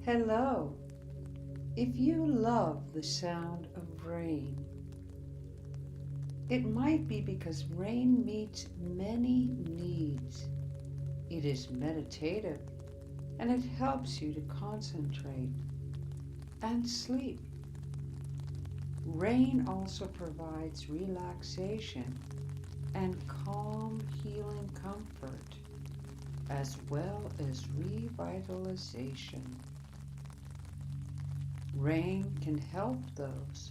Hello! If you love the sound of rain, it might be because rain meets many needs. It is meditative and it helps you to concentrate and sleep. Rain also provides relaxation and calm, healing comfort, as well as revitalization. Rain can help those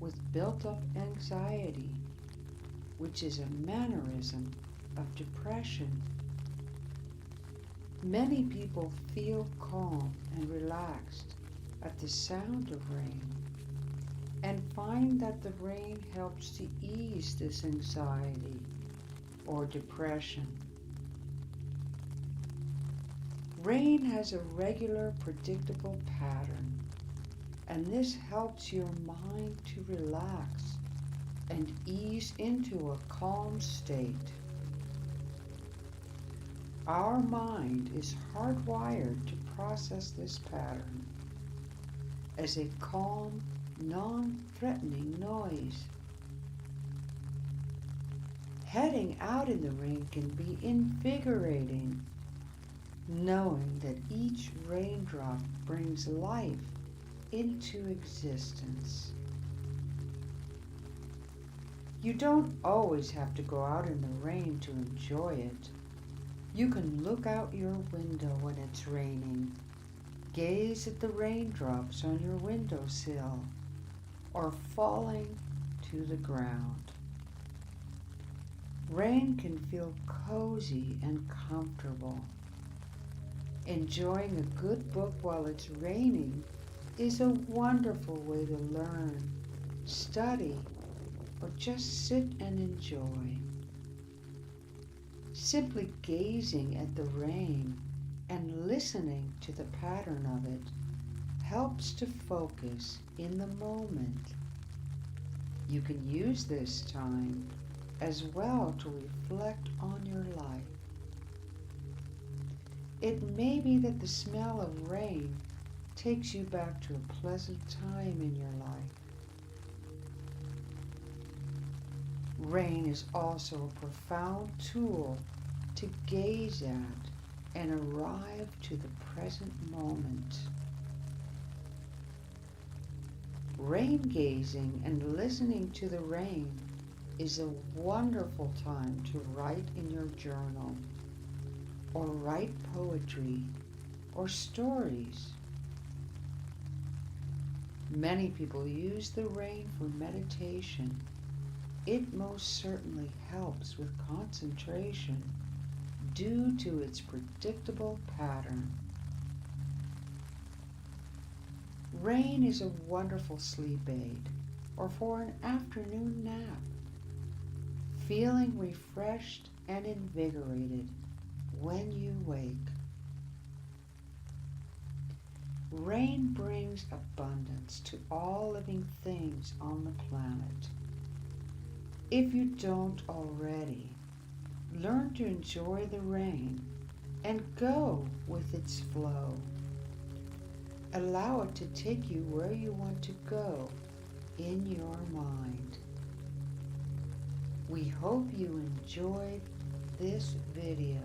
with built-up anxiety, which is a mannerism of depression. Many people feel calm and relaxed at the sound of rain and find that the rain helps to ease this anxiety or depression. Rain has a regular, predictable pattern, and this helps your mind to relax and ease into a calm state. Our mind is hardwired to process this pattern as a calm, non-threatening noise. Heading out in the rain can be invigorating, knowing that each raindrop brings life into existence. You don't always have to go out in the rain to enjoy it. You can look out your window when it's raining, gaze at the raindrops on your windowsill, or falling to the ground. Rain can feel cozy and comfortable. Enjoying a good book while it's raining is a wonderful way to learn, study, or just sit and enjoy. Simply gazing at the rain and listening to the pattern of it helps to focus in the moment. You can use this time as well to reflect on your life. It may be that the smell of rain takes you back to a pleasant time in your life. Rain is also a profound tool to gaze at and arrive to the present moment. Rain gazing and listening to the rain is a wonderful time to write in your journal, or write poetry or stories. Many people use the rain for meditation. It most certainly helps with concentration due to its predictable pattern. Rain is a wonderful sleep aid or for an afternoon nap. Feeling refreshed and invigorated when you wake. Rain brings abundance to all living things on the planet. If you don't already, learn to enjoy the rain and go with its flow. Allow it to take you where you want to go in your mind. We hope you enjoyed this video.